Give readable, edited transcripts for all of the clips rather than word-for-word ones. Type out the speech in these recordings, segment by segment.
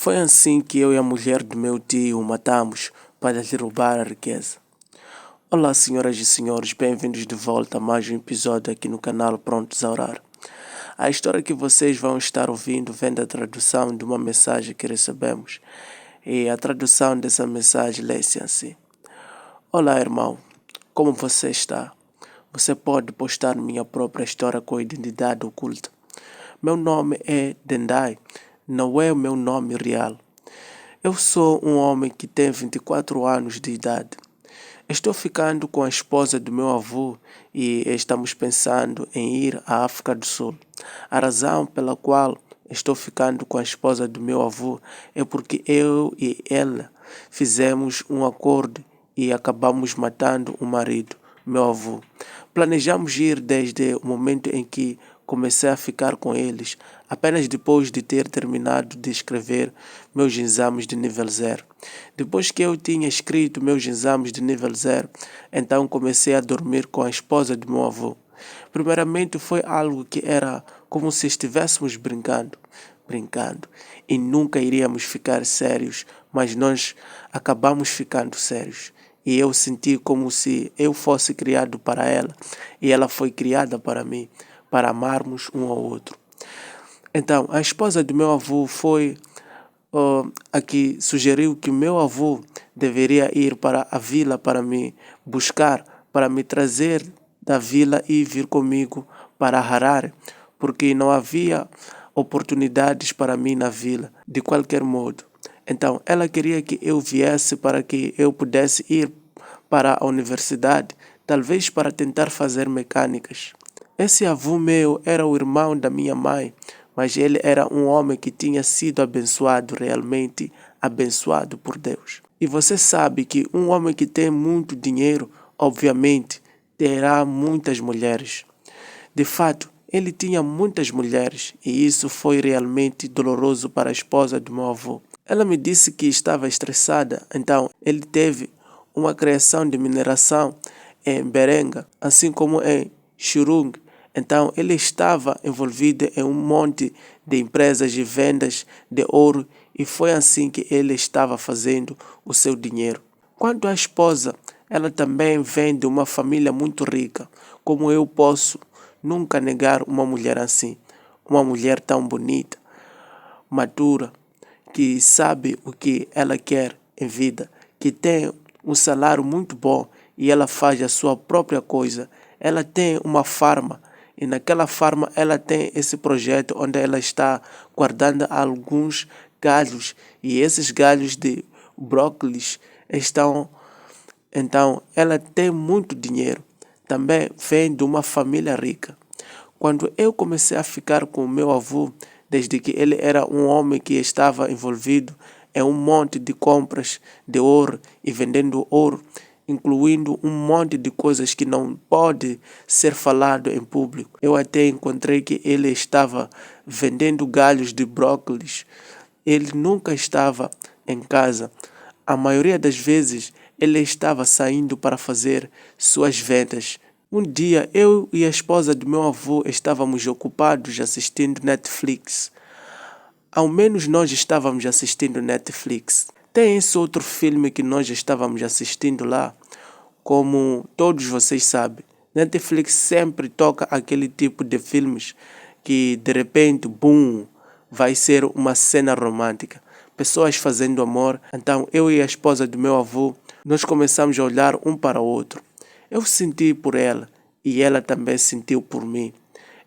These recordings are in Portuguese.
Foi assim que eu e a mulher do meu tio o matamos para lhe roubar a riqueza. Olá, senhoras e senhores, bem-vindos de volta a mais um episódio aqui no canal Prontos a Orar. A história que vocês vão estar ouvindo vem da tradução de uma mensagem que recebemos. E a tradução dessa mensagem lê-se assim: Olá, irmão, como você está? Você pode postar minha própria história com identidade oculta. Meu nome é Dendai, não é o meu nome real. Eu sou um homem que tem 24 anos de idade. Estou ficando com a esposa do meu avô e estamos pensando em ir à África do Sul. A razão pela qual estou ficando com a esposa do meu avô é porque eu e ela fizemos um acordo e acabamos matando o marido, meu avô. Planejamos ir desde o momento em que comecei a ficar com eles, apenas depois de ter terminado de escrever meus exames de nível 0. Depois que eu tinha escrito meus exames de nível 0, então comecei a dormir com a esposa do meu avô. Primeiramente foi algo que era como se estivéssemos brincando, e nunca iríamos ficar sérios, mas nós acabamos ficando sérios. E eu senti como se eu fosse criado para ela e ela foi criada para mim, para amarmos um ao outro. Então, a esposa do meu avô foi a que sugeriu que o meu avô deveria ir para a vila para me buscar, para me trazer da vila e vir comigo para Harare, porque não havia oportunidades para mim na vila, de qualquer modo. Então, ela queria que eu viesse para que eu pudesse ir para a universidade, talvez para tentar fazer mecânicas. Esse avô meu era o irmão da minha mãe, mas ele era um homem que tinha sido abençoado, realmente abençoado por Deus. E você sabe que um homem que tem muito dinheiro, obviamente, terá muitas mulheres. De fato, ele tinha muitas mulheres e isso foi realmente doloroso para a esposa do meu avô. Ela me disse que estava estressada, então ele teve uma criação de mineração em Berenga, assim como em Churung. Então ele estava envolvido em um monte de empresas de vendas de ouro e foi assim que ele estava fazendo o seu dinheiro. Quanto à esposa, ela também vem de uma família muito rica. Como eu posso nunca negar uma mulher assim? Uma mulher tão bonita, madura, que sabe o que ela quer em vida, que tem um salário muito bom e ela faz a sua própria coisa. Ela tem uma farma e naquela farma ela tem esse projeto onde ela está guardando alguns galhos e esses galhos de brócolis estão. Então ela tem muito dinheiro. Também vem de uma família rica. Quando eu comecei a ficar com o meu avô, desde que ele era um homem que estava envolvido em um monte de compras de ouro e vendendo ouro, incluindo um monte de coisas que não pode ser falado em público. Eu até encontrei que ele estava vendendo galhos de brócolis. Ele nunca estava em casa. A maioria das vezes ele estava saindo para fazer suas vendas. Um dia, eu e a esposa do meu avô estávamos ocupados assistindo Netflix. Ao menos nós estávamos assistindo Netflix. Tem esse outro filme que nós estávamos assistindo lá, como todos vocês sabem. Netflix sempre toca aquele tipo de filmes que de repente, boom, vai ser uma cena romântica. Pessoas fazendo amor. Então eu e a esposa do meu avô, nós começamos a olhar um para o outro. Eu senti por ela e ela também sentiu por mim.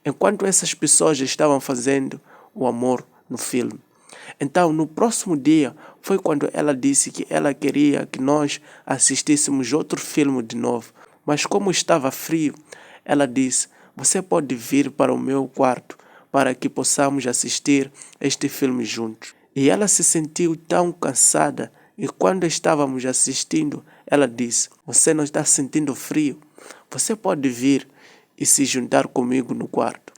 Enquanto essas pessoas estavam fazendo o amor no filme. Então, no próximo dia, foi quando ela disse que ela queria que nós assistíssemos outro filme de novo. Mas como estava frio, ela disse: Você pode vir para o meu quarto para que possamos assistir este filme juntos. E ela se sentiu tão cansada e quando estávamos assistindo, ela disse: Você não está sentindo frio? Você pode vir e se juntar comigo no quarto.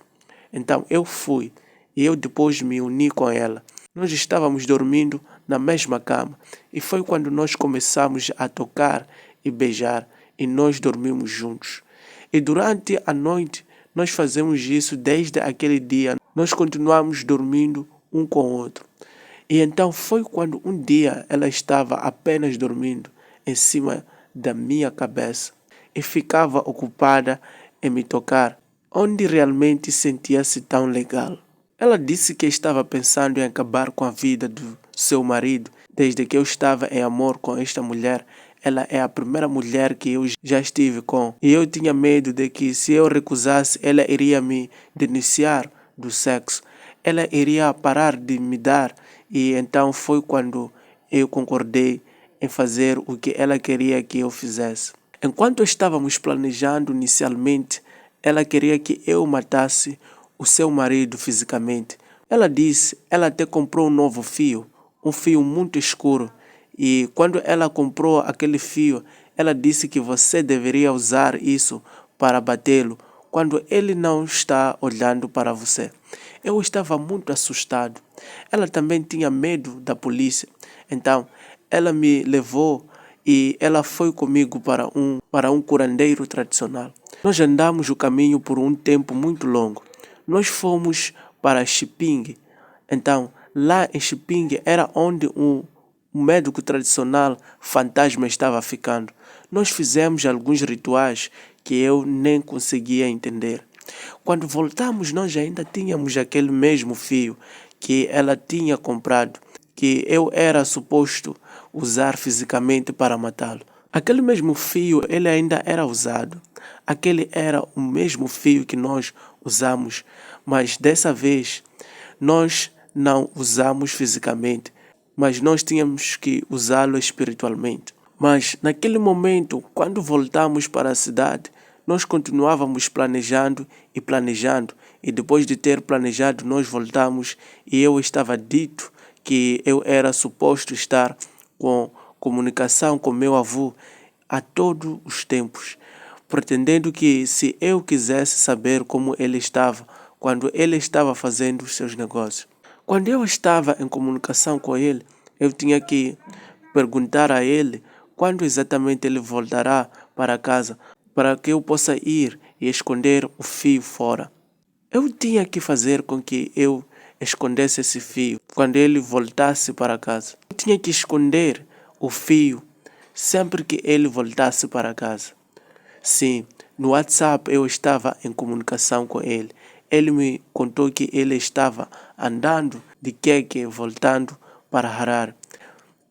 Então eu fui e eu depois me uni com ela. Nós estávamos dormindo na mesma cama e foi quando nós começamos a tocar e beijar e nós dormimos juntos. E durante a noite nós fazemos isso desde aquele dia. Nós continuamos dormindo um com o outro. E então foi quando um dia ela estava apenas dormindo em cima da minha cabeça e ficava ocupada em me tocar, onde realmente sentia-se tão legal. Ela disse que estava pensando em acabar com a vida do seu marido desde que eu estava em amor com esta mulher. Ela é a primeira mulher que eu já estive com. E eu tinha medo de que se eu recusasse, ela iria me denunciar do sexo. Ela iria parar de me dar. E então foi quando eu concordei em fazer o que ela queria que eu fizesse. Enquanto estávamos planejando inicialmente, ela queria que eu matasse o seu marido fisicamente. Ela disse, ela até comprou um novo fio, um fio muito escuro. E quando ela comprou aquele fio, ela disse que você deveria usar isso para batê-lo quando ele não está olhando para você. Eu estava muito assustado. Ela também tinha medo da polícia. Então, ela me levou e ela foi comigo para um curandeiro tradicional. Nós andamos o caminho por um tempo muito longo. Nós fomos para Chipinge. Então, lá em Chipinge era onde um médico tradicional fantasma estava ficando. Nós fizemos alguns rituais que eu nem conseguia entender. Quando voltamos, nós ainda tínhamos aquele mesmo fio que ela tinha comprado, que eu era suposto usar fisicamente para matá-lo. Aquele mesmo fio, ele ainda era usado. Aquele era o mesmo fio que nós usamos, mas dessa vez nós não usamos fisicamente, mas nós tínhamos que usá-lo espiritualmente. Mas naquele momento, quando voltamos para a cidade, nós continuávamos planejando, e depois de ter planejado, nós voltamos e eu estava dito que eu era suposto estar com comunicação com meu avô a todos os tempos, pretendendo que se eu quisesse saber como ele estava, quando ele estava fazendo os seus negócios. Quando eu estava em comunicação com ele, eu tinha que perguntar a ele quando exatamente ele voltará para casa, para que eu possa ir e esconder o fio fora. Eu tinha que fazer com que eu escondesse esse fio quando ele voltasse para casa. Eu tinha que esconder o fio sempre que ele voltasse para casa. Sim, no WhatsApp eu estava em comunicação com ele. Ele me contou que ele estava andando de queque voltando para Harare.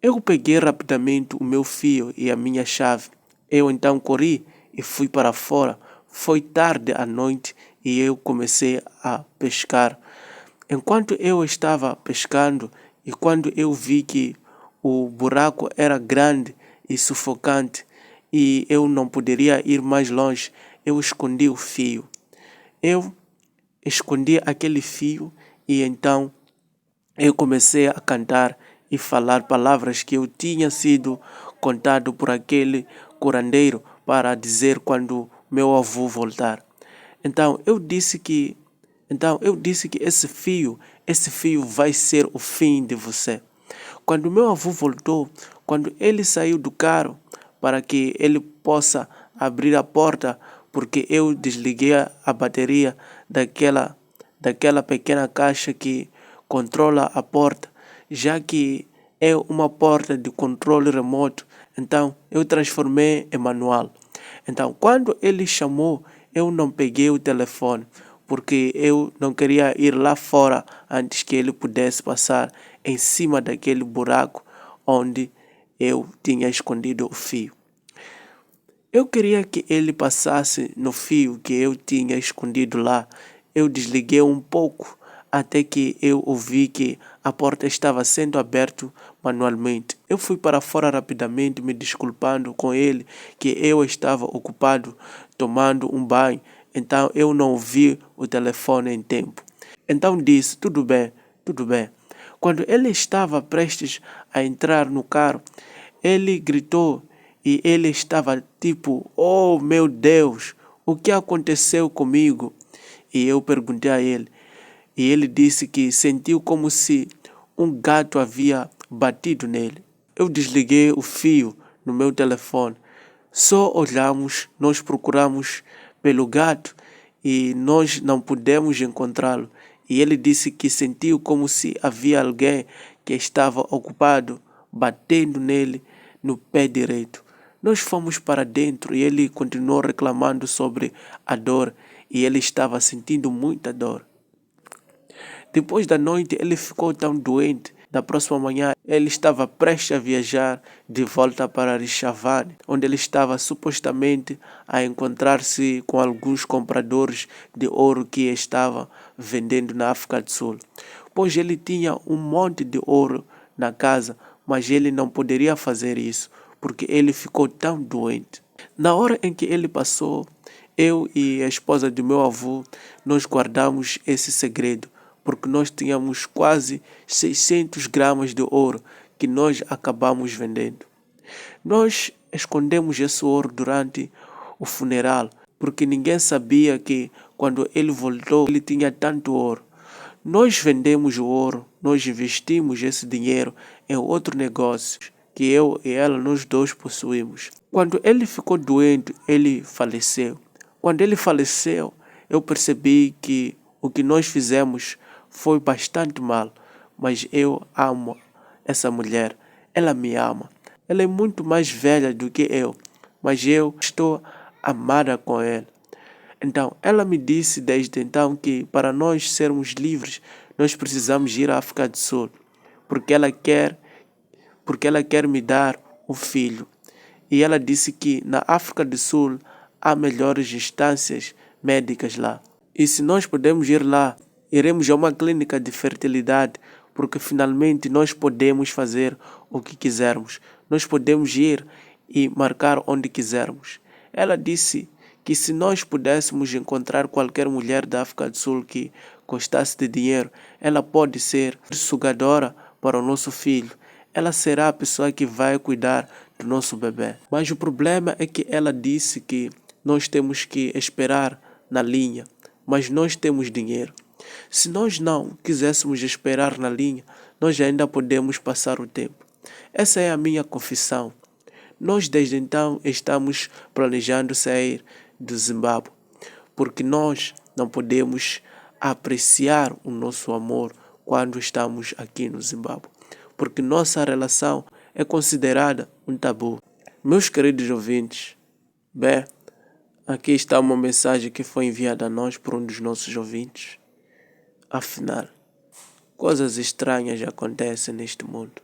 Eu peguei rapidamente o meu fio e a minha chave. Eu então corri e fui para fora. Foi tarde à noite e eu comecei a pescar. Enquanto eu estava pescando e quando eu vi que o buraco era grande e sufocante e eu não poderia ir mais longe, eu escondi o fio. Eu escondi aquele fio e então eu comecei a cantar e falar palavras que eu tinha sido contado por aquele curandeiro para dizer quando meu avô voltar. Então eu disse que esse fio vai ser o fim de você. Quando meu avô voltou, quando ele saiu do carro para que ele possa abrir a porta, porque eu desliguei a bateria daquela pequena caixa que controla a porta, já que é uma porta de controle remoto, então eu transformei em manual. Então, quando ele chamou, eu não peguei o telefone, porque eu não queria ir lá fora antes que ele pudesse passar em cima daquele buraco onde eu tinha escondido o fio. Eu queria que ele passasse no fio que eu tinha escondido lá. Eu desliguei um pouco até que eu ouvi que a porta estava sendo aberta manualmente. Eu fui para fora rapidamente, me desculpando com ele que eu estava ocupado tomando um banho, então eu não ouvi o telefone em tempo. Então disse, tudo bem, tudo bem. Quando ele estava prestes a entrar no carro, ele gritou e ele estava tipo, oh meu Deus, o que aconteceu comigo? E eu perguntei a ele, e ele disse que sentiu como se um gato havia batido nele. Eu desliguei o fio no meu telefone. Só olhamos, nós procuramos pelo gato e nós não pudemos encontrá-lo. E ele disse que sentiu como se havia alguém que estava ocupado batendo nele no pé direito. Nós fomos para dentro e ele continuou reclamando sobre a dor e ele estava sentindo muita dor. Depois da noite, ele ficou tão doente. Da próxima manhã, ele estava prestes a viajar de volta para Rishavani, onde ele estava supostamente a encontrar-se com alguns compradores de ouro que estava vendendo na África do Sul. Pois ele tinha um monte de ouro na casa, mas ele não poderia fazer isso, porque ele ficou tão doente. Na hora em que ele passou, eu e a esposa do meu avô, nós guardamos esse segredo, porque nós tínhamos quase 600 gramas de ouro que nós acabamos vendendo. Nós escondemos esse ouro durante o funeral, porque ninguém sabia que quando ele voltou ele tinha tanto ouro. Nós vendemos o ouro, nós investimos esse dinheiro em outro negócio que eu e ela, nós dois possuímos. Quando ele ficou doente, ele faleceu. Quando ele faleceu, eu percebi que o que nós fizemos foi bastante mal, mas eu amo essa mulher, ela me ama. Ela é muito mais velha do que eu, mas eu estou amada com ela. Então, ela me disse desde então que para nós sermos livres, nós precisamos ir à África do Sul, porque ela quer me dar um filho. E ela disse que na África do Sul há melhores instâncias médicas lá. E se nós podemos ir lá, iremos a uma clínica de fertilidade, porque finalmente nós podemos fazer o que quisermos. Nós podemos ir e marcar onde quisermos. Ela disse que se nós pudéssemos encontrar qualquer mulher da África do Sul que gostasse de dinheiro, ela pode ser sugadora para o nosso filho. Ela será a pessoa que vai cuidar do nosso bebê. Mas o problema é que ela disse que nós temos que esperar na linha, mas nós temos dinheiro. Se nós não quiséssemos esperar na linha, nós ainda podemos passar o tempo. Essa é a minha confissão. Nós desde então estamos planejando sair do Zimbábue, porque nós não podemos apreciar o nosso amor quando estamos aqui no Zimbábue, porque nossa relação é considerada um tabu. Meus queridos ouvintes, bem, aqui está uma mensagem que foi enviada a nós por um dos nossos ouvintes. Afinal, coisas estranhas acontecem neste mundo.